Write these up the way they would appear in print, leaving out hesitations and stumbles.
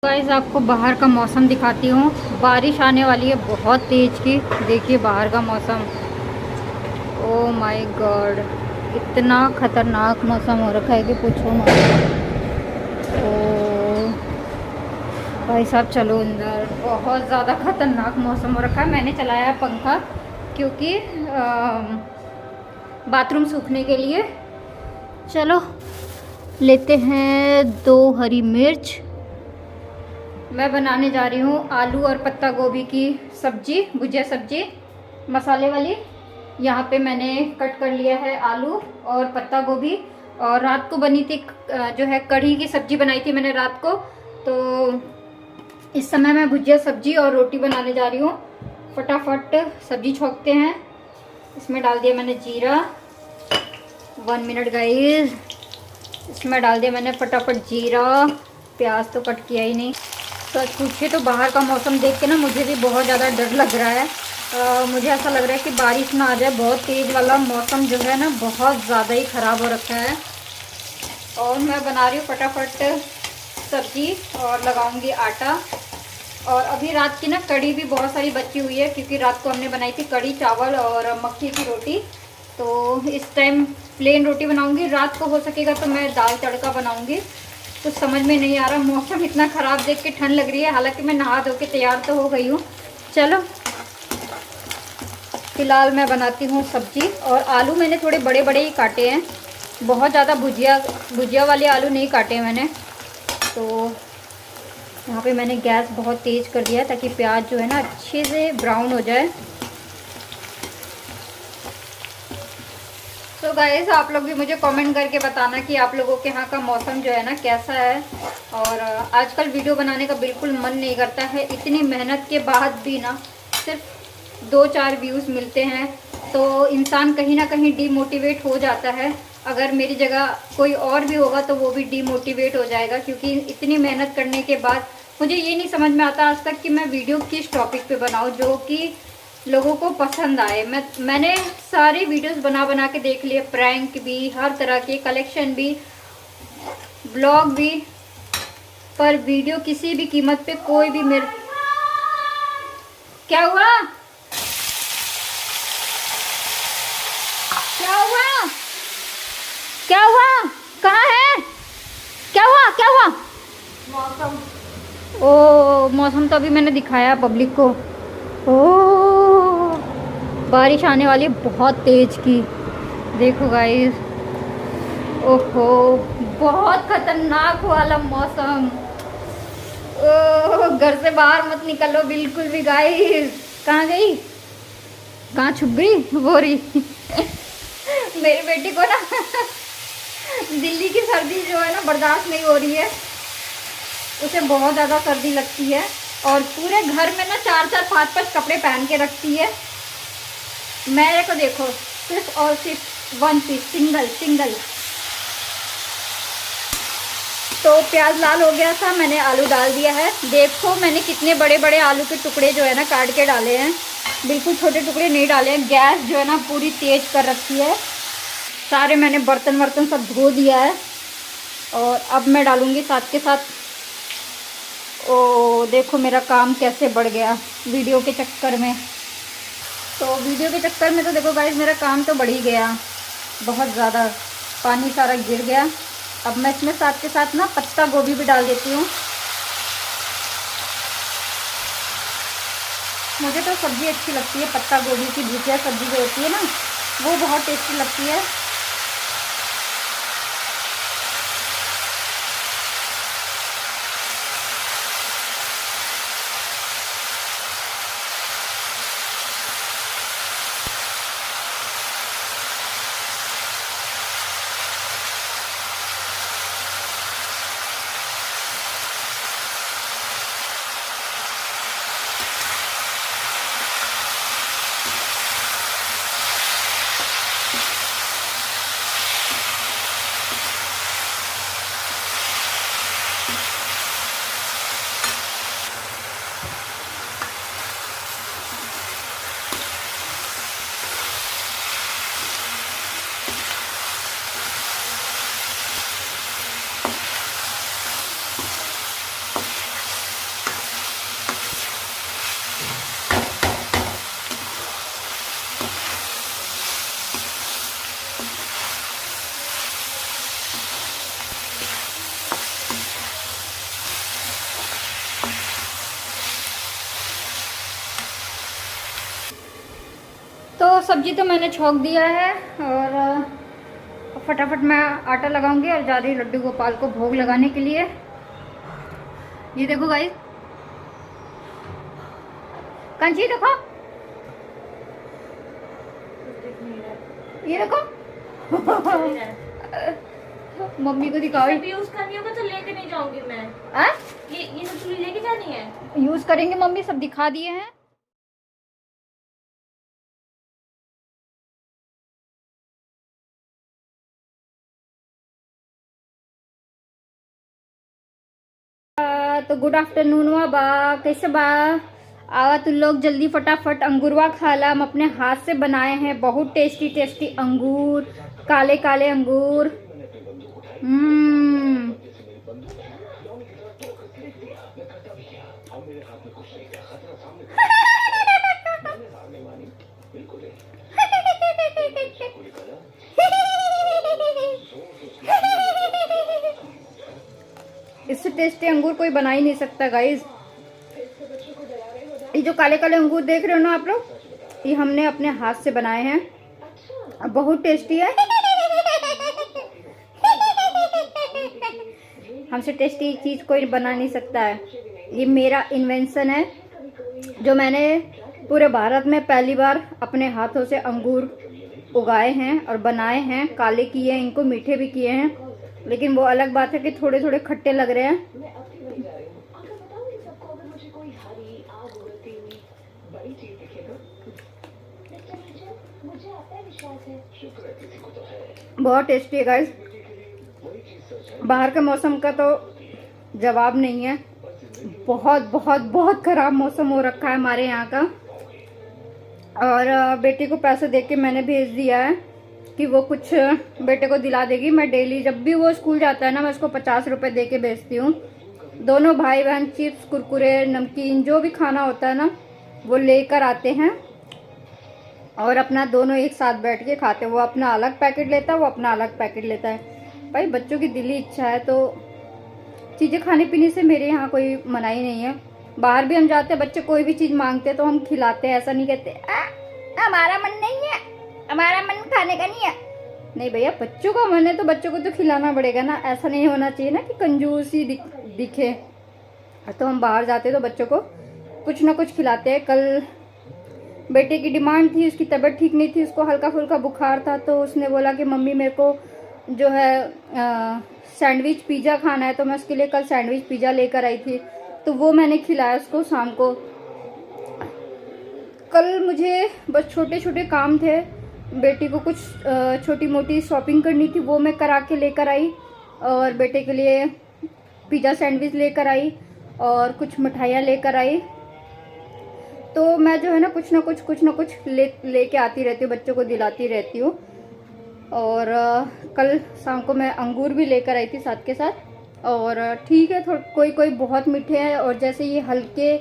Guys आपको बाहर का मौसम दिखाती हूँ। बारिश आने वाली है बहुत तेज़ की। देखिए बाहर का मौसम, ओ माय गॉड, इतना ख़तरनाक मौसम हो रखा है कि पूछो मत। ओ भाई साहब चलो अंदर, बहुत ज़्यादा ख़तरनाक मौसम हो रखा है। मैंने चलाया पंखा क्योंकि बाथरूम सूखने के लिए। चलो लेते हैं 2 हरी मिर्च। मैं बनाने जा रही हूँ आलू और पत्ता गोभी की सब्जी, भुजिया सब्जी मसाले वाली। यहाँ पे मैंने कट कर लिया है आलू और पत्ता गोभी। और रात को बनी थी जो है कढ़ी की सब्जी बनाई थी मैंने रात को। तो इस समय मैं भुजिया सब्जी और रोटी बनाने जा रही हूँ। फटाफट सब्जी छोंकते हैं। इसमें डाल दिया मैंने जीरा। 1 मिनट गाइस, इसमें डाल दिया मैंने फटाफट जीरा। प्याज तो कट किया ही नहीं। सच पूछिए तो बाहर का मौसम देख के ना मुझे भी बहुत ज़्यादा डर लग रहा है। मुझे ऐसा लग रहा है कि बारिश ना आ जाए। बहुत तेज़ वाला मौसम जो है ना बहुत ज़्यादा ही ख़राब हो रखा है। और मैं बना रही हूँ फटाफट सब्जी और लगाऊंगी आटा। और अभी रात की ना कढ़ी भी बहुत सारी बची हुई है क्योंकि रात को हमने बनाई थी कढ़ी चावल और मक्की की रोटी। तो इस टाइम प्लेन रोटी बनाऊंगी। रात को हो सकेगा तो मैं दाल तड़का बनाऊंगी। कुछ समझ में नहीं आ रहा, मौसम इतना ख़राब देख के ठंड लग रही है। हालांकि मैं नहा धो के तैयार तो हो गई हूँ। चलो फिलहाल मैं बनाती हूँ सब्जी। और आलू मैंने थोड़े बड़े बड़े ही काटे हैं, बहुत ज़्यादा भुजिया वाले आलू नहीं काटे मैंने। तो यहाँ पे मैंने गैस बहुत तेज़ कर दिया ताकि प्याज जो है ना अच्छे से ब्राउन हो जाए। तो गाइस आप लोग भी मुझे कमेंट करके बताना कि आप लोगों के यहाँ का मौसम जो है ना कैसा है। और आजकल वीडियो बनाने का बिल्कुल मन नहीं करता है। इतनी मेहनत के बाद भी ना सिर्फ 2-4 व्यूज़ मिलते हैं तो इंसान कहीं ना कहीं डीमोटिवेट हो जाता है। अगर मेरी जगह कोई और भी होगा तो वो भी डीमोटिवेट हो जाएगा क्योंकि इतनी मेहनत करने के बाद मुझे ये नहीं समझ में आता आज तक कि मैं वीडियो किस टॉपिक पे बनाऊँ जो कि लोगों को पसंद आए। मैंने सारी वीडियोस बना के देख लिए, प्रैंक भी, हर तरह के कलेक्शन भी, ब्लॉग भी, पर वीडियो किसी भी कीमत पे कोई भी मेरे। क्या हुआ, क्या हुआ, क्या हुआ, कहाँ है, क्या हुआ, क्या हुआ? मौसम, ओ मौसम तो अभी मैंने दिखाया पब्लिक को। ओ बारिश आने वाली बहुत तेज की। देखो गाइस, ओहो बहुत खतरनाक वाला मौसम। ओ घर से बाहर मत निकलो बिल्कुल भी गाइस। कहाँ गई, कहाँ छुप गई वो रही मेरी बेटी को ना दिल्ली की सर्दी जो है ना बर्दाश्त नहीं हो रही है। उसे बहुत ज़्यादा सर्दी लगती है और पूरे घर में ना 4-4 5-5 कपड़े पहन के रखती है। मेरे को देखो सिर्फ और सिर्फ 1 पीस, सिंगल। तो प्याज लाल हो गया था, मैंने आलू डाल दिया है। देखो मैंने कितने बड़े बड़े आलू के टुकड़े जो है ना काट के डाले हैं, बिल्कुल छोटे टुकड़े नहीं डाले हैं। गैस जो है ना पूरी तेज कर रखी है। सारे मैंने बर्तन वर्तन सब धो दिया है। और अब मैं डालूँगी साथ के साथ। ओ देखो मेरा काम कैसे बढ़ गया वीडियो के चक्कर में। तो वीडियो के चक्कर में तो देखो गाइस मेरा काम तो बढ़ ही गया बहुत ज़्यादा। पानी सारा गिर गया। अब मैं इसमें साथ के साथ ना पत्ता गोभी भी डाल देती हूँ। मुझे तो सब्ज़ी अच्छी लगती है, पत्ता गोभी की भुजिया सब्ज़ी जो होती है ना वो बहुत टेस्टी लगती है। सब्जी तो मैंने छौंक दिया है और फटाफट मैं आटा लगाऊंगी और जा रही हूँ लड्डू गोपाल को भोग लगाने के लिए। ये देखो गाइस, कंची देखो, ये देखो मम्मी को दिखाओ। यूज करनी होगा तो लेके नहीं जाऊंगी मैं। आ? ये सब चीजें लेके जानी है, यूज करेंगे मम्मी, सब दिखा दिए हैं। तो गुड आफ्टरनून हुआ बा, कैसे बा? आवा तुम लोग जल्दी फटाफट अंगूरवा खा ला। हम अपने हाथ से बनाए हैं बहुत टेस्टी टेस्टी अंगूर, काले काले अंगूर। इससे टेस्टी अंगूर कोई बना ही नहीं सकता गाइस। ये जो काले काले अंगूर देख रहे हो ना आप लोग, ये हमने अपने हाथ से बनाए हैं, बहुत टेस्टी है। हमसे टेस्टी चीज कोई बना नहीं सकता है। ये मेरा इन्वेंशन है जो मैंने पूरे भारत में पहली बार अपने हाथों से अंगूर उगाए हैं और बनाए हैं। काले किए हैं, इनको मीठे भी किए हैं, लेकिन वो अलग बात है कि थोड़े थोड़े खट्टे लग रहे हैं। बहुत टेस्टी है गाइस। बाहर के मौसम का तो जवाब नहीं है। बहुत बहुत बहुत खराब मौसम हो रखा है हमारे यहाँ का। और बेटी को पैसे देके मैंने भेज दिया है कि वो कुछ बेटे को दिला देगी। मैं डेली जब भी वो स्कूल जाता है ना, मैं उसको 50 रुपए दे के भेजती हूँ। दोनों भाई बहन चिप्स, कुरकुरे, नमकीन जो भी खाना होता है ना, वो लेकर आते हैं और अपना दोनों एक साथ बैठ के खाते हैं। वो अपना अलग पैकेट लेता है, वो अपना अलग पैकेट लेता है। भाई बच्चों की दिली इच्छा है तो चीज़ें खाने पीने से मेरे यहाँ कोई मनाही नहीं है। बाहर भी हम जाते हैं, बच्चे कोई भी चीज़ मांगते हैं तो हम खिलाते हैं। ऐसा नहीं कहते हमारा मन नहीं है, हमारा मन खाने का नहीं है। नहीं भैया, बच्चों का मन है तो बच्चों को तो खिलाना पड़ेगा ना। ऐसा नहीं होना चाहिए ना कि कंजूसी दिखे। तो हम बाहर जाते तो बच्चों को कुछ ना कुछ खिलाते हैं। कल बेटे की डिमांड थी, उसकी तबीयत ठीक नहीं थी, उसको हल्का फुल्का बुखार था, तो उसने बोला कि मम्मी मेरे को जो है सैंडविच पिज़्ज़ा खाना है। तो मैं उसके लिए कल सैंडविच पिज़्ज़ा लेकर आई थी, तो वो मैंने खिलाया उसको शाम को। कल मुझे बस छोटे छोटे काम थे, बेटी को कुछ छोटी मोटी शॉपिंग करनी थी, वो मैं करा के लेकर आई और बेटे के लिए पिज़्ज़ा सैंडविच लेकर आई और कुछ मिठाइयाँ लेकर आई। तो मैं जो है ना कुछ ना कुछ लेके आती रहती हूँ, बच्चों को दिलाती रहती हूँ। और कल शाम को मैं अंगूर भी लेकर आई थी साथ के साथ। और ठीक है, कोई कोई बहुत मीठे हैं और जैसे ये हल्के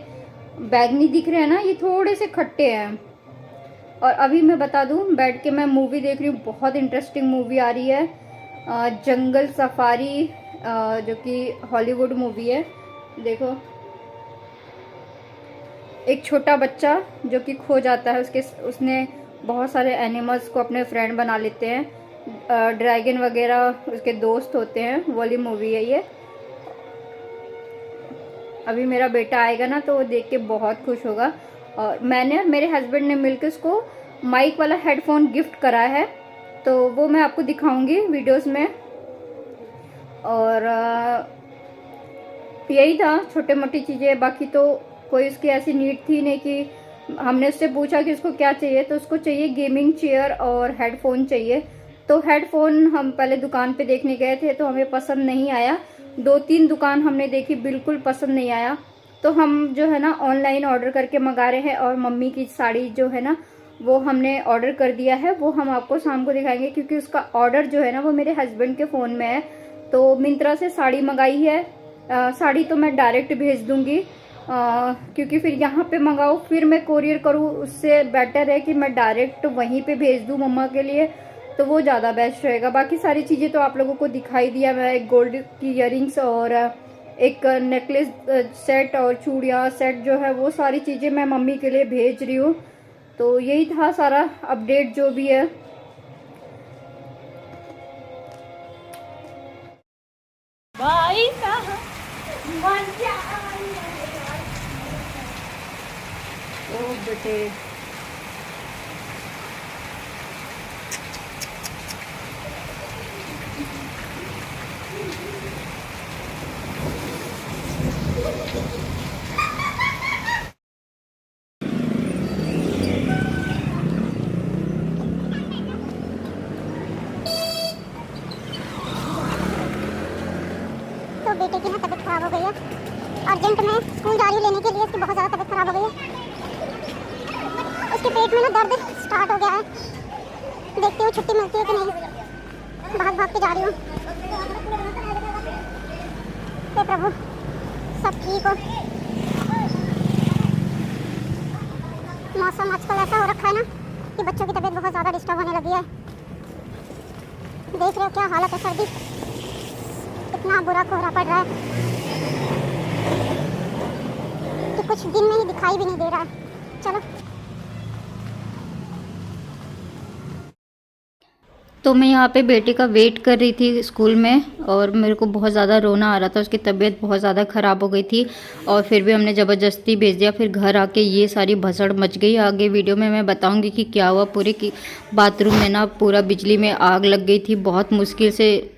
बैगनी दिख रहे हैं ना, ये थोड़े से खट्टे हैं। और अभी मैं बता दूं, बैठ के मैं मूवी देख रही हूँ, बहुत इंटरेस्टिंग मूवी आ रही है, जंगल सफारी, जो कि हॉलीवुड मूवी है। देखो, एक छोटा बच्चा जो कि खो जाता है, उसने बहुत सारे एनिमल्स को अपने फ्रेंड बना लेते हैं। ड्रैगन वगैरह उसके दोस्त होते हैं, वो वाली मूवी है ये। अभी मेरा बेटा आएगा ना तो वो देख के बहुत खुश होगा। और मैंने और मेरे हस्बैंड ने मिलकर उसको माइक वाला हेडफोन गिफ्ट करा है, तो वो मैं आपको दिखाऊंगी वीडियोस में। और यही था, छोटे मोटी चीज़ें। बाकी तो कोई उसकी ऐसी नीड थी नहीं कि हमने उससे पूछा कि उसको क्या चाहिए, तो उसको चाहिए गेमिंग चेयर और हेडफोन चाहिए। तो हेडफोन हम पहले दुकान पे देखने गए थे तो हमें पसंद नहीं आया। 2-3 दुकान हमने देखी, बिल्कुल पसंद नहीं आया। तो हम जो है ना ऑनलाइन ऑर्डर करके मंगा रहे हैं। और मम्मी की साड़ी जो है ना वो हमने ऑर्डर कर दिया है, वो हम आपको शाम को दिखाएंगे, क्योंकि उसका ऑर्डर जो है ना वो मेरे हस्बैंड के फ़ोन में है। तो मिंत्रा से साड़ी मंगाई है। साड़ी तो मैं डायरेक्ट भेज दूँगी, क्योंकि फिर यहाँ पे मंगाऊँ फिर मैं कोरियर करूँ, उससे बेटर है कि मैं डायरेक्ट वहीं पे भेज दूँ मम्मा के लिए, तो वो ज़्यादा बेस्ट रहेगा। बाकी सारी चीज़ें तो आप लोगों को दिखाई दिया। मैं एक गोल्ड की इयररिंग्स और एक नेकलेस सेट और चूड़ियाँ सेट जो है वो सारी चीज़ें मैं मम्मी के लिए भेज रही हूँ। तो यही था सारा अपडेट जो भी है। भाई ओ बेटे तो बेटे की ना तबीयत खराब हो गई है। अर्जेंट में स्कूल जा रही लेने के लिए, उसकी बहुत ज़्यादा तबीयत खराब हो गई है। उसके पेट में ना दर्द स्टार्ट हो गया है। देखती हूँ छुट्टी मिलती है कि नहीं। भाग भाग के जा रही हूँ। हे प्रभु, सब ठीक हो। मौसम आजकल ऐसा हो रखा है ना कि बच्चों की तबीयत बहुत ज़्यादा डिस्टर्ब होने लगी है। देख रहे हो क्या हालत है, सर्दी इतना बुरा कोहरा पड़ रहा है कि कुछ दिन में ही दिखाई भी नहीं दे रहा है। चलो तो मैं यहाँ पे बेटे का वेट कर रही थी स्कूल में, और मेरे को बहुत ज़्यादा रोना आ रहा था। उसकी तबीयत बहुत ज़्यादा ख़राब हो गई थी और फिर भी हमने ज़बरदस्ती भेज दिया। फिर घर आके ये सारी भसड़ मच गई। आगे वीडियो में मैं बताऊंगी कि क्या हुआ। पूरे की बाथरूम में ना पूरा बिजली में आग लग गई थी, बहुत मुश्किल से।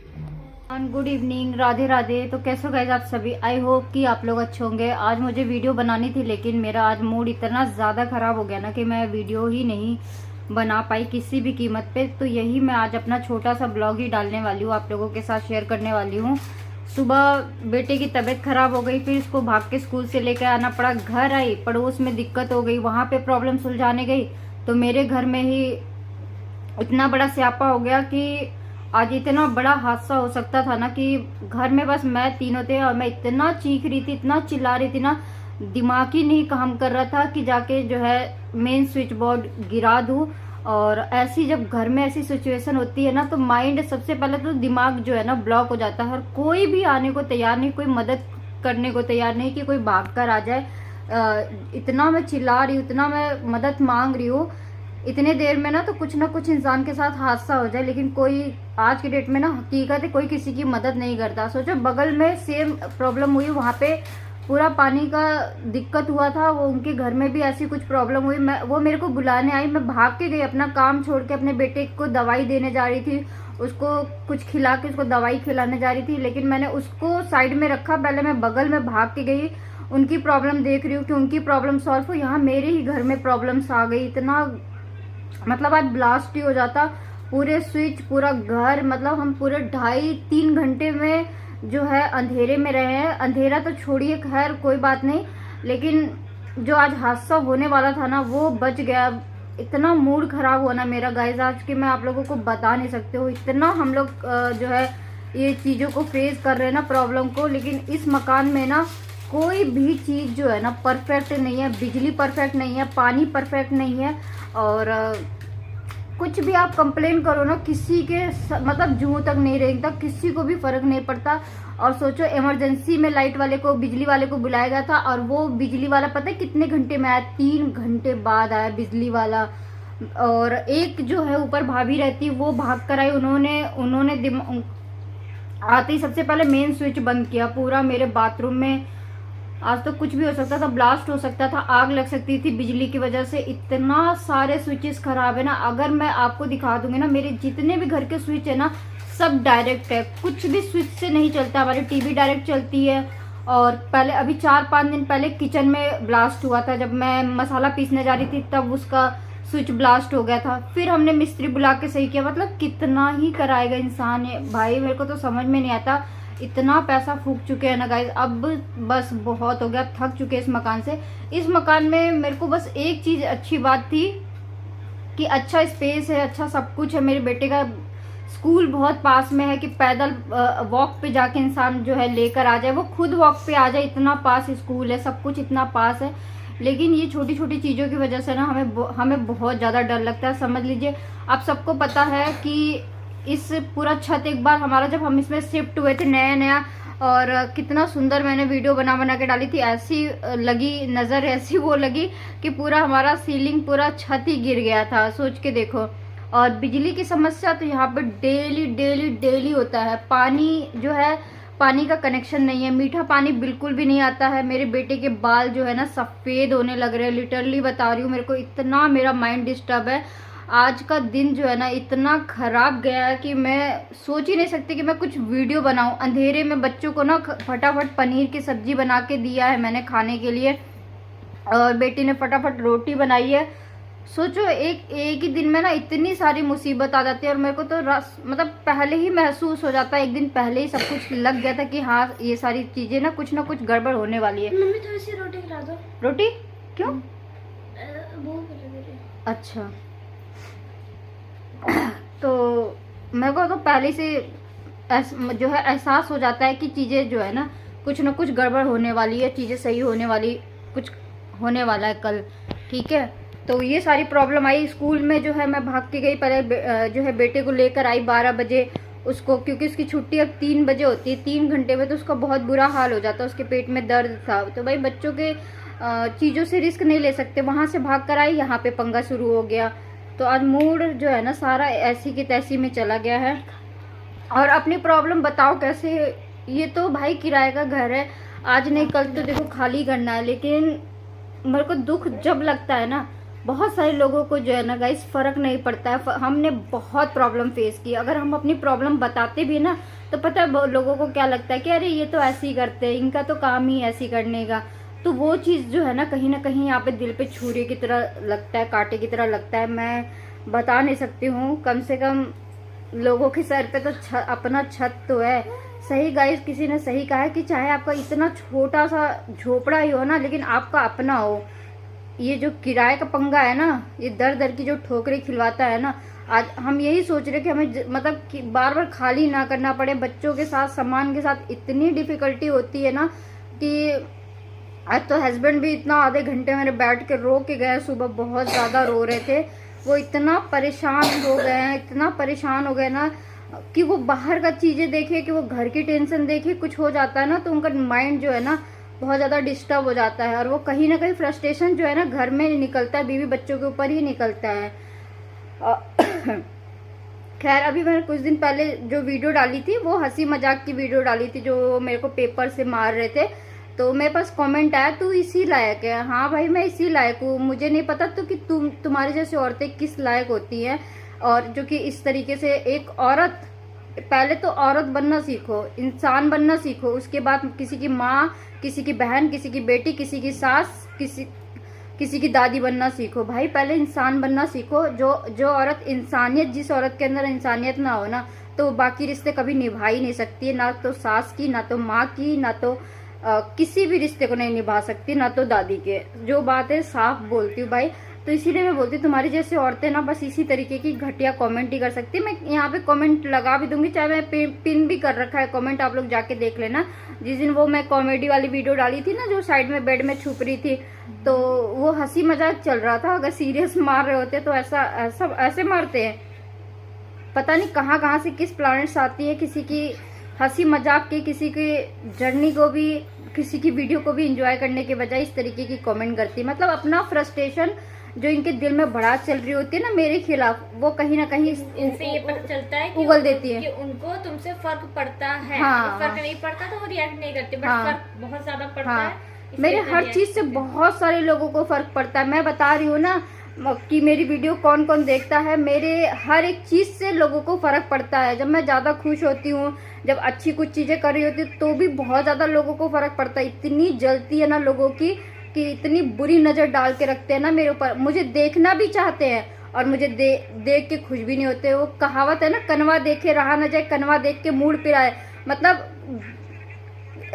Good evening, Radhe Radhe. तो कैसे हो गाइस आप सभी? आई होप कि आप लोग अच्छे होंगे। आज मुझे वीडियो बनानी थी, लेकिन मेरा आज मूड इतना ज़्यादा ख़राब हो गया ना कि मैं वीडियो ही नहीं बना पाई किसी भी कीमत पे। तो यही मैं आज अपना छोटा सा ब्लॉग ही डालने वाली हूँ, आप लोगों के साथ शेयर करने वाली हूँ। सुबह बेटे की तबीयत खराब हो गई, फिर इसको भाग के स्कूल से लेकर आना पड़ा। घर आई, पड़ोस में दिक्कत हो गई, वहाँ पे प्रॉब्लम सुलझाने गई तो मेरे घर में ही इतना बड़ा स्यापा हो गया कि आज इतना बड़ा हादसा हो सकता था ना कि घर में बस मैं तीनों थे। और मैं इतना चीख रही थी, इतना चिल्ला रही थी ना, दिमाग ही नहीं काम कर रहा था कि जाके जो है मेन स्विच बोर्ड गिरा दूं। और ऐसी जब घर में ऐसी सिचुएशन होती है ना तो माइंड सबसे पहले तो दिमाग जो है ना ब्लॉक हो जाता है। और कोई भी आने को तैयार नहीं, कोई मदद करने को तैयार नहीं कि कोई भाग कर आ जाए। इतना मैं चिल्ला रही हूँ, इतना मैं मदद मांग रही हूँ, इतने देर में ना कुछ इंसान के साथ हादसा हो जाए। लेकिन कोई आज की डेट में ना हकीकत है, कोई किसी की मदद नहीं करता। सोचो बगल में सेम प्रॉब्लम हुई, वहाँ पे पूरा पानी का दिक्कत हुआ था, वो उनके घर में भी ऐसी कुछ प्रॉब्लम हुई। वो मेरे को बुलाने आई, मैं भाग के गई, अपना काम छोड़ के अपने बेटे को दवाई देने जा रही थी, उसको कुछ खिला के उसको दवाई खिलाने जा रही थी। लेकिन मैंने उसको साइड में रखा, पहले मैं बगल में भाग के गई, उनकी प्रॉब्लम देख रही हूँ कि उनकी प्रॉब्लम सॉल्व हो। यहाँ मेरे ही घर में प्रॉब्लम्स आ गई। इतना मतलब आज ब्लास्ट ही हो जाता, पूरे स्विच, पूरा घर, मतलब हम पूरे 2.5-3 घंटे में जो है अंधेरे में रहे हैं। अंधेरा तो छोड़िए, खैर कोई बात नहीं, लेकिन जो आज हादसा होने वाला था ना वो बच गया। इतना मूड खराब हुआ ना मेरा गाइस आज कि मैं आप लोगों को बता नहीं सकते हो। इतना हम लोग जो है ये चीज़ों को फेस कर रहे हैं ना, प्रॉब्लम को। लेकिन इस मकान में ना कोई भी चीज़ जो है ना परफेक्ट नहीं है। बिजली परफेक्ट नहीं है, पानी परफेक्ट नहीं है, और कुछ भी आप कंप्लेन करो ना, किसी के मतलब जूं तक नहीं रेंगता, किसी को भी फर्क नहीं पड़ता। और सोचो इमरजेंसी में लाइट वाले को, बिजली वाले को बुलाया गया था, और वो बिजली वाला पता है कितने घंटे में आया? 3 घंटे बाद आया बिजली वाला। और एक जो है ऊपर भाभी रहती, वो भाग कर आई, उन्होंने आते ही सबसे पहले मेन स्विच बंद किया पूरा मेरे बाथरूम में। आज तो कुछ भी हो सकता था, ब्लास्ट हो सकता था, आग लग सकती थी बिजली की वजह से। इतना सारे स्विचेस खराब है ना, अगर मैं आपको दिखा दूंगी ना, मेरे जितने भी घर के स्विच है ना सब डायरेक्ट है, कुछ भी स्विच से नहीं चलता। हमारी टीवी डायरेक्ट चलती है। और पहले अभी 4-5 दिन पहले किचन में ब्लास्ट हुआ था, जब मैं मसाला पीसने जा रही थी तब उसका स्विच ब्लास्ट हो गया था। फिर हमने मिस्त्री बुला के सही किया। मतलब कितना ही कराएगा इंसान भाई, मेरे को तो समझ में नहीं आता। इतना पैसा फूक चुके हैं ना गाइस, अब बस बहुत हो गया, थक चुके इस मकान से। इस मकान में मेरे को बस एक चीज अच्छी बात थी कि अच्छा स्पेस है, अच्छा सब कुछ है। मेरे बेटे का स्कूल बहुत पास में है कि पैदल वॉक पे जाके इंसान जो है लेकर आ जाए, वो खुद वॉक पे आ जाए, इतना पास स्कूल है, सब कुछ इतना पास है। लेकिन ये छोटी छोटी चीज़ों की वजह से ना हमें बहुत ज़्यादा डर लगता है। समझ लीजिए, आप सबको पता है कि इस पूरा छत एक बार हमारा, जब हम इसमें शिफ्ट हुए थे नया नया, और कितना सुंदर मैंने वीडियो बना बना के डाली थी। ऐसी लगी नज़र, ऐसी वो लगी कि पूरा हमारा सीलिंग, पूरा छत ही गिर गया था, सोच के देखो। और बिजली की समस्या तो यहाँ पे डेली डेली डेली होता है। पानी जो है, पानी का कनेक्शन नहीं है, मीठा पानी बिल्कुल भी नहीं आता है। मेरे बेटे के बाल जो है ना सफ़ेद होने लग रहे हैं, लिटरली बता रही हूँ। मेरे को इतना, मेरा माइंड डिस्टर्ब है। आज का दिन जो है ना इतना ख़राब गया है कि मैं सोच ही नहीं सकती कि मैं कुछ वीडियो बनाऊं। अंधेरे में बच्चों को ना फटाफट पनीर की सब्जी बना के दिया है मैंने खाने के लिए, और बेटी ने फटाफट रोटी बनाई है। सोचो एक ही दिन में ना इतनी सारी मुसीबत आ जाती है। और मेरे को तो मतलब पहले ही महसूस हो जाता है, एक दिन पहले ही सब कुछ लग गया था कि हाँ ये सारी चीज़ें ना कुछ गड़बड़ होने वाली है। मम्मी थोड़ी सी रोटी खिला दो। रोटी क्यों? भूख लग रही है। अच्छा, तो मेरे को तो पहले से जो है एहसास हो जाता है कि चीज़ें जो है ना कुछ गड़बड़ होने वाली है, चीज़ें सही होने वाली, कुछ होने वाला है कल, ठीक है। तो ये सारी प्रॉब्लम आई। स्कूल में जो है मैं भाग के गई, पहले जो है बेटे को लेकर आई 12 बजे उसको, क्योंकि उसकी छुट्टी अब 3 बजे होती है, 3 घंटे में, तो उसका बहुत बुरा हाल हो जाता है, उसके पेट में दर्द था। तो भाई बच्चों के चीज़ों से रिस्क नहीं ले सकते, वहाँ से भाग कर आई, यहाँ पे पंगा शुरू हो गया। तो आज मूड जो है ना सारा ऐसी की तैसी में चला गया है। और अपनी प्रॉब्लम बताओ कैसे। ये तो भाई किराए का घर है, आज नहीं कल तो देखो खाली करना है। लेकिन मेरे को दुख जब लगता है ना, बहुत सारे लोगों को जो है ना गाइस फर्क नहीं पड़ता है। हमने बहुत प्रॉब्लम फेस की, अगर हम अपनी प्रॉब्लम बताते भी ना तो पता है लोगों को क्या लगता है कि अरे ये तो ऐसे ही करते हैं, इनका तो काम ही ऐसे करने का। तो वो चीज़ जो है ना कहीं यहाँ पे दिल पे छुरी की तरह लगता है, कांटे की तरह लगता है। मैं बता नहीं सकती हूँ। कम से कम लोगों के सर पे तो अपना छत तो है। सही गाइस, किसी ने सही कहा है कि चाहे आपका इतना छोटा सा झोपड़ा ही हो ना, लेकिन आपका अपना हो। ये जो किराए का पंगा है ना, ये दर दर की जो ठोकरें खिलवाता है ना, आज हम यही सोच रहे कि हमें मतलब कि बार बार खाली ना करना पड़े। बच्चों के साथ, सामान के साथ इतनी डिफिकल्टी होती है ना कि आज तो हस्बैंड भी इतना आधे घंटे मेरे बैठ के रो के गए, सुबह बहुत ज़्यादा रो रहे थे। वो इतना परेशान हो गए हैं, इतना परेशान हो गए ना कि वो बाहर का चीज़ें देखे, कि वो घर की टेंशन देखे, कुछ हो जाता है ना तो उनका माइंड जो है ना बहुत ज़्यादा डिस्टर्ब हो जाता है। और वो कहीं ना कहीं फ्रस्ट्रेशन जो है ना घर में निकलता है, बीवी बच्चों के ऊपर ही निकलता है। खैर, अभी मैंने कुछ दिन पहले जो वीडियो डाली थी वो हंसी मजाक की वीडियो डाली थी, जो मेरे को पेपर से मार रहे थे। तो मेरे पास कमेंट आया, तू इसी लायक है। हाँ भाई, मैं इसी लायक हूँ। मुझे नहीं पता तो कि तुम्हारी जैसी औरतें किस लायक होती हैं, और जो कि इस तरीके से एक औरत, पहले तो औरत बनना सीखो, इंसान बनना सीखो, उसके बाद किसी की माँ, किसी की बहन, किसी की बेटी, किसी की सास, किसी की दादी बनना सीखो। भाई पहले इंसान बनना सीखो। जो औरत इंसानियत, जिस औरत के अंदर इंसानियत ना हो ना, तो बाकी रिश्ते कभी निभा ही नहीं सकती है। ना तो सास की, ना तो माँ की, ना तो किसी भी रिश्ते को नहीं निभा सकती, ना तो दादी के। जो बात है साफ बोलती हूँ भाई। तो इसीलिए मैं बोलती हूँ तुम्हारी जैसे औरतें ना बस इसी तरीके की घटिया कमेंट ही कर सकती है। मैं यहाँ पे कमेंट लगा भी दूंगी, चाहे मैं पिन भी कर रखा है कमेंट, आप लोग जाके देख लेना। जिस दिन वो मैं कॉमेडी वाली वीडियो डाली थी ना, जो साइड में बेड में छुप रही थी, तो वो हंसी मजाक चल रहा था। अगर सीरियस मार रहे होते तो ऐसे मारते हैं। पता नहीं कहाँ से किस प्लैनेट्स आती है, किसी की हंसी मजाक की, किसी की जर्नी को भी, किसी की वीडियो को भी एंजॉय करने के बजाय इस तरीके की कमेंट करती है। मतलब अपना फ्रस्ट्रेशन जो इनके दिल में भड़ास चल रही होती है ना मेरे खिलाफ, वो कहीं ना कहीं इनसे ये पता चलता है कि उगल देती है कि उनको तुमसे फर्क पड़ता है। हाँ, फर्क नहीं पड़ता तो वो रिएक्ट नहीं करते, बट हाँ, फर्क बहुत ज्यादा पड़ता हाँ, है। मेरे हर चीज से बहुत सारे लोगों को फर्क पड़ता है। मैं बता रही हूँ ना कि मेरी वीडियो कौन कौन देखता है, मेरे हर एक चीज से लोगों को फर्क पड़ता है। जब मैं ज्यादा खुश होती हूँ, जब अच्छी कुछ चीजें कर रही होती हूँ, तो भी बहुत ज्यादा लोगों को फर्क पड़ता है। इतनी जलती है ना लोगों की, कि इतनी बुरी नजर डाल के रखते हैं ना मेरे ऊपर। मुझे देखना भी चाहते हैं और मुझे देख के खुश भी नहीं होते। वो कहावत है ना, कनवा देखे रहा न जाए, कनवा देख के मूड पिराए। मतलब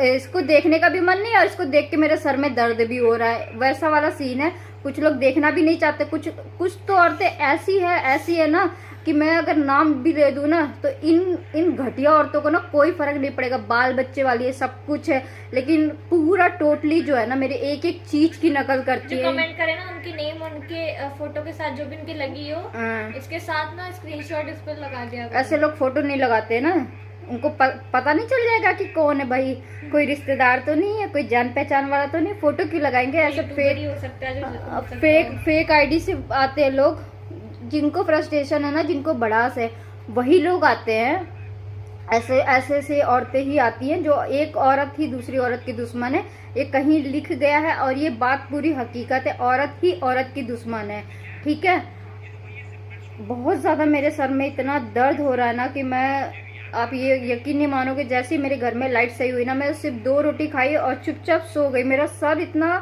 इसको देखने का भी मन नहीं और इसको देख के मेरे सर में दर्द भी हो रहा है, वैसा वाला सीन है। कुछ लोग देखना भी नहीं चाहते। कुछ तो औरतें ऐसी है ना कि मैं अगर नाम भी ले दूं ना, तो इन घटिया औरतों को ना कोई फर्क नहीं पड़ेगा। बाल बच्चे वाली है, सब कुछ है, लेकिन पूरा टोटली जो है ना मेरे एक एक चीज की नकल करती है। कमेंट करे ना, उनकी नेम उनके फोटो के साथ जो भी उनकी लगी हो, इसके साथ ना स्क्रीनशॉट इस पर लगा दिया। ऐसे लोग फोटो नहीं लगाते ना, उनको पता नहीं चल जाएगा कि कौन है भाई, कोई रिश्तेदार तो नहीं है, कोई जान पहचान वाला तो नहीं, फोटो क्यों लगाएंगे ऐसे फेक हो सकता है जो फेक आईडी से आते हैं लोग, जिनको फ्रस्ट्रेशन है ना, जिनको भड़ास है, वही लोग आते हैं। ऐसे औरतें ही आती हैं जो एक औरत ही दूसरी औरत की दुश्मन है, ये कहीं लिख गया है और ये बात पूरी हकीकत है, औरत ही औरत की दुश्मन है, ठीक है। बहुत ज्यादा मेरे सर में इतना दर्द हो रहा है ना कि आप ये यकीन नहीं मानोगे, जैसे ही मेरे घर में लाइट सही हुई ना, मैं सिर्फ 2 रोटी खाई और चुपचाप सो गई। मेरा सर इतना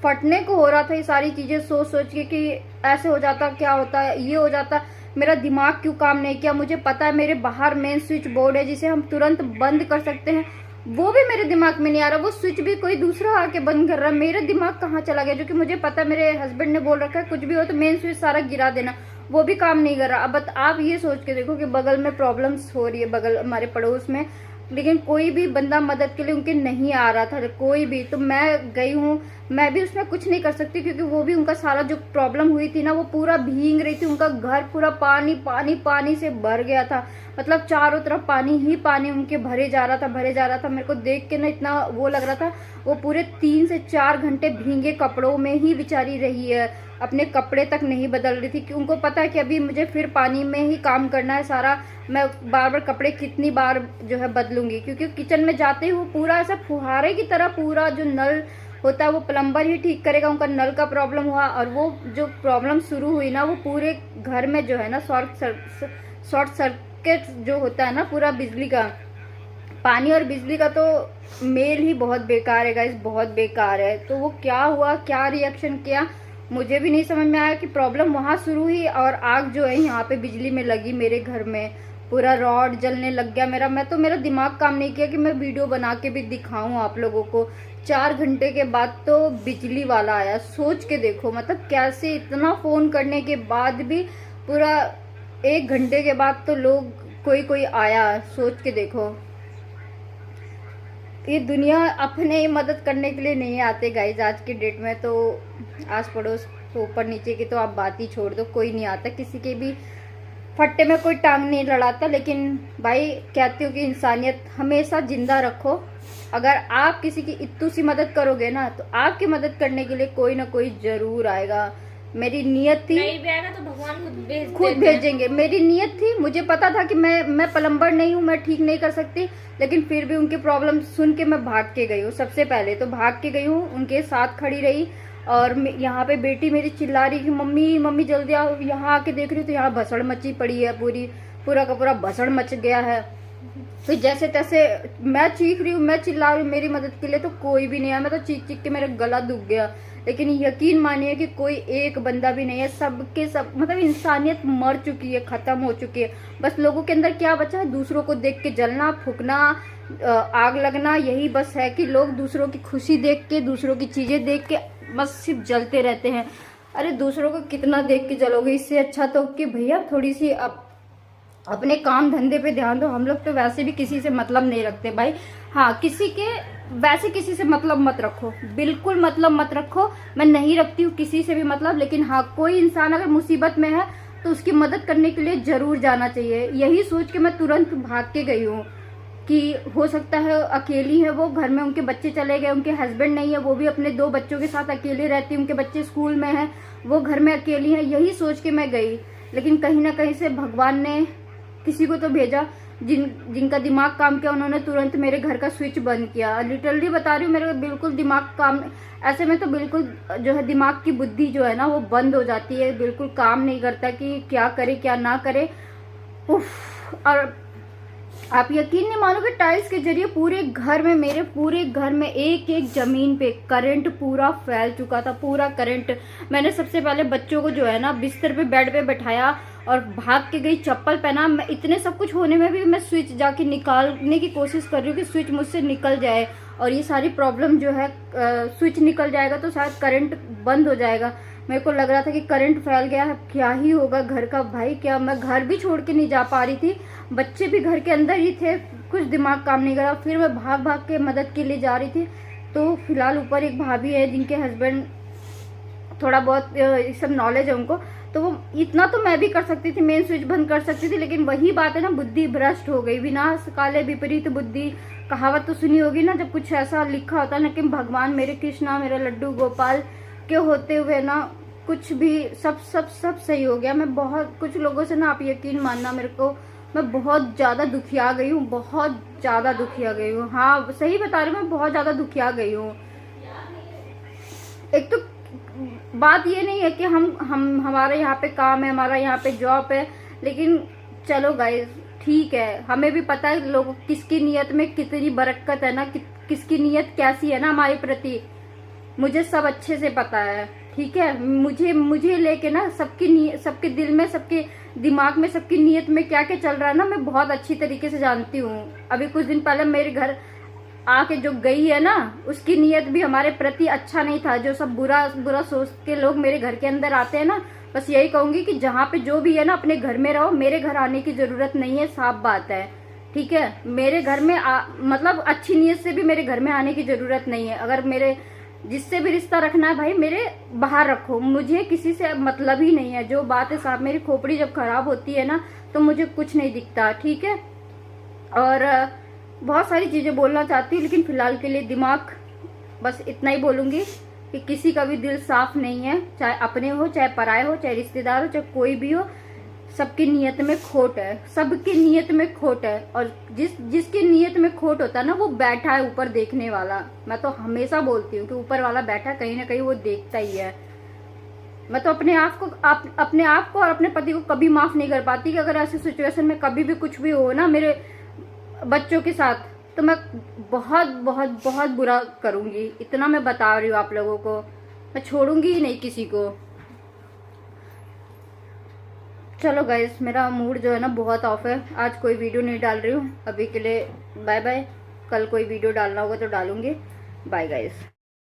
फटने को हो रहा था ये सारी चीजें सोच के कि ऐसे हो जाता, क्या होता है, ये हो जाता, मेरा दिमाग क्यों काम नहीं किया। मुझे पता है मेरे बाहर मेन स्विच बोर्ड है जिसे हम तुरंत बंद कर सकते हैं, वो भी मेरे दिमाग में नहीं आ रहा, वो स्विच भी कोई दूसरा आके बंद कर रहा है। मेरा दिमाग कहाँ चला गया, जो कि मुझे पता है, मेरे हस्बैंड ने बोल रखा है कुछ भी हो तो मेन स्विच सारा गिरा देना, वो भी काम नहीं कर रहा। अब आप ये सोच के देखो कि बगल में प्रॉब्लम्स हो रही है, बगल हमारे पड़ोस में, लेकिन कोई भी बंदा मदद के लिए उनके नहीं आ रहा था, कोई भी। तो मैं गई हूँ, मैं भी उसमें कुछ नहीं कर सकती क्योंकि वो भी, उनका सारा जो प्रॉब्लम हुई थी ना वो पूरा भीग रही थी, उनका घर पूरा पानी से भर गया था, मतलब चारों तरफ पानी ही पानी उनके भरे जा रहा था। मेरे को देख के ना इतना वो लग रहा था, वो पूरे 3 से 4 घंटे भीगे कपड़ों में ही बेचारी रही है, अपने कपड़े तक नहीं बदल रही थी कि उनको पता है कि अभी मुझे फिर पानी में ही काम करना है सारा, मैं बार बार कपड़े कितनी बार जो है बदलूंगी, क्योंकि किचन में जाते ही वो पूरा ऐसा फुहारे की तरह पूरा जो नल होता है वो प्लम्बर ही ठीक करेगा, उनका नल का प्रॉब्लम हुआ और वो जो प्रॉब्लम शुरू हुई ना वो पूरे घर में जो है ना शॉर्ट सर्किट जो होता है ना पूरा बिजली का, पानी और बिजली का तो मेल ही बहुत बेकार है गाइस, बहुत बेकार है। तो वो क्या हुआ, क्या रिएक्शन किया मुझे भी नहीं समझ में आया कि प्रॉब्लम वहां शुरू हुई और आग जो है यहाँ पे बिजली में लगी, मेरे घर में पूरा रॉड जलने लग गया मेरा दिमाग काम नहीं किया कि मैं वीडियो बना के भी दिखाऊं आप लोगों को। 4 घंटे के बाद तो बिजली वाला आया, सोच के देखो, मतलब कैसे इतना फोन करने के बाद भी पूरा 1 घंटे के बाद तो लोग कोई आया, सोच के देखो। ये दुनिया अपने ही मदद करने के लिए नहीं आते गाइज आज की डेट में, तो आस पड़ोस तो ऊपर नीचे की तो आप बात ही छोड़ दो, कोई नहीं आता, किसी के भी फट्टे में कोई टांग नहीं लड़ाता। लेकिन भाई कहती हूँ कि इंसानियत हमेशा जिंदा रखो, अगर आप किसी की इत्तू सी मदद करोगे ना तो आपकी मदद करने के लिए कोई ना कोई जरूर आएगा। मेरी नियत थी, नहीं भी आएगा तो भगवान खुद भेजेंगे, मेरी नियत थी, मुझे पता था कि मैं प्लम्बर नहीं हूँ, मैं ठीक नहीं कर सकती, लेकिन फिर भी उनकी प्रॉब्लम सुन के मैं भाग के गई हूँ। सबसे पहले तो भाग के गई हूँ, उनके साथ खड़ी रही और यहाँ पे बेटी मेरी चिल्ला रही कि मम्मी मम्मी जल्दी आओ, यहाँ आके देख रही तो यहाँ भसड़ मची पड़ी है, पूरा का पूरा भसड़ मच गया है। फिर जैसे तैसे मैं चीख रही हूँ, मैं चिल्ला रही हूँ मेरी मदद के लिए, तो कोई भी नहीं है, मैं तो चीख के मेरा गला दुख गया। लेकिन यकीन मानिए कि कोई एक बंदा भी नहीं है, सबके सब मतलब इंसानियत मर चुकी है, खत्म हो चुकी है। बस लोगों के अंदर क्या बचा है, दूसरों को देख के जलना, फूकना, आग लगना, यही बस है कि लोग दूसरों की खुशी देख के, दूसरों की चीजें देख के बस सिर्फ जलते रहते हैं। अरे दूसरों को कितना देख के जलोगे, इससे अच्छा तो कि भैया थोड़ी सी अपने काम धंधे पे ध्यान दो। हम लोग तो वैसे भी किसी से मतलब नहीं रखते भाई, हाँ वैसे किसी से मतलब मत रखो, बिल्कुल मतलब मत रखो, मैं नहीं रखती हूँ किसी से भी मतलब। लेकिन हाँ, कोई इंसान अगर मुसीबत में है तो उसकी मदद करने के लिए जरूर जाना चाहिए। यही सोच के मैं तुरंत भाग के गई हूँ कि हो सकता है अकेली है वो, घर में उनके बच्चे चले गए, उनके हस्बैंड नहीं है, वो भी अपने 2 बच्चों के साथ अकेले रहती, उनके बच्चे स्कूल में हैं, वो घर में अकेली है, यही सोच के मैं गई। लेकिन कहीं ना कहीं से भगवान ने किसी को तो भेजा जिनका दिमाग काम किया, उन्होंने तुरंत मेरे घर का स्विच बंद किया। लिटरली बता रही हूँ, मेरा बिल्कुल दिमाग काम, ऐसे में तो बिल्कुल जो है दिमाग की बुद्धि जो है ना वो बंद हो जाती है, बिल्कुल काम नहीं करता कि क्या करे क्या ना करे। उफ। और आप यकीन नहीं मानोगे, टाइल्स के जरिए पूरे घर में, मेरे पूरे घर में एक जमीन पे करंट पूरा फैल चुका था, पूरा करंट। मैंने सबसे पहले बच्चों को जो है ना बिस्तर पे बेड पे बैठाया और भाग के गई, चप्पल पहना। मैं इतने सब कुछ होने में भी मैं स्विच जाके निकालने की कोशिश कर रही हूँ कि स्विच मुझसे निकल जाए और ये सारी प्रॉब्लम जो है, स्विच निकल जाएगा तो शायद करंट बंद हो जाएगा। मेरे को लग रहा था कि करंट फैल गया है, क्या ही होगा घर का। भाई क्या, मैं घर भी छोड़ के नहीं जा पा रही थी, बच्चे भी घर के अंदर ही थे, कुछ दिमाग काम नहीं करा। फिर मैं भाग भाग के मदद के लिए जा रही थी। तो फिलहाल ऊपर एक भाभी है जिनके हस्बैंड थोड़ा बहुत ये सब नॉलेज है उनको, तो वो इतना तो मैं भी कर सकती थी, मेन स्विच बंद कर सकती थी। लेकिन वही बात है ना, बुद्धि भ्रष्ट हो गई। विनाश काले विपरीत बुद्धि, कहावत तो सुनी होगी ना, जब कुछ ऐसा लिखा होता है ना कि भगवान मेरे कृष्णा मेरे लड्डू गोपाल के होते हुए ना कुछ भी सब सब सब सही हो गया। मैं बहुत कुछ लोगों से ना, आप यकीन मानना मेरे को, मैं बहुत ज्यादा दुखिया गई हूँ, बहुत ज्यादा दुखिया गई हूँ। हाँ सही बता रही हूँ, मैं बहुत ज्यादा दुखिया गई हूँ। एक तो बात ये नहीं है कि हमारे यहाँ पे काम है, हमारा यहाँ पे जॉब है, लेकिन चलो गाइस ठीक है, हमें भी पता है लोगों किसकी नीयत में कितनी बरकत है ना, किसकी नीयत कैसी है ना हमारे प्रति, मुझे सब अच्छे से पता है। ठीक है, मुझे लेके ना सबके दिल में, सबके दिमाग में, सबकी नीयत में क्या क्या चल रहा है ना, मैं बहुत अच्छी तरीके से जानती हूँ। अभी कुछ दिन पहले मेरे घर आके जो गई है ना, उसकी नीयत भी हमारे प्रति अच्छा नहीं था। जो सब बुरा बुरा सोच के लोग मेरे घर के अंदर आते हैं ना, बस यही कहूंगी कि जहाँ पे जो भी है ना, अपने घर में रहो, मेरे घर आने की जरूरत नहीं है, साफ बात है। ठीक है, मेरे घर में मतलब अच्छी नीयत से भी मेरे घर में आने की जरूरत नहीं है। अगर मेरे जिससे भी रिश्ता रखना है भाई, मेरे बाहर रखो, मुझे किसी से मतलब ही नहीं है। जो बात है साहब, मेरी खोपड़ी जब खराब होती है ना, तो मुझे कुछ नहीं दिखता। ठीक है, और बहुत सारी चीजें बोलना चाहती हूँ, लेकिन फिलहाल के लिए दिमाग बस इतना ही बोलूंगी कि किसी का भी दिल साफ नहीं है, चाहे अपने हो, चाहे पराये हो, चाहे रिश्तेदार हो, चाहे कोई भी हो, सबकी नीयत में खोट है, सबकी नीयत में खोट है। और जिसकी नीयत में खोट होता है ना, वो बैठा है ऊपर देखने वाला। मैं तो हमेशा बोलती हूँ कि ऊपर वाला बैठा, कहीं ना कहीं वो देखता ही है। मैं तो अपने आप को और अपने पति को कभी माफ नहीं कर पाती कि अगर ऐसी सिचुएशन में कभी भी कुछ भी हो ना मेरे बच्चों के साथ, तो मैं बहुत बहुत बहुत बुरा करूंगी। इतना मैं बता रही हूँ आप लोगों को, मैं छोड़ूंगी ही नहीं किसी को। चलो गाइस, मेरा मूड जो है ना बहुत ऑफ है, आज कोई वीडियो नहीं डाल रही हूँ। अभी के लिए बाय बाय, कल कोई वीडियो डालना होगा तो डालूंगी। Bye guys.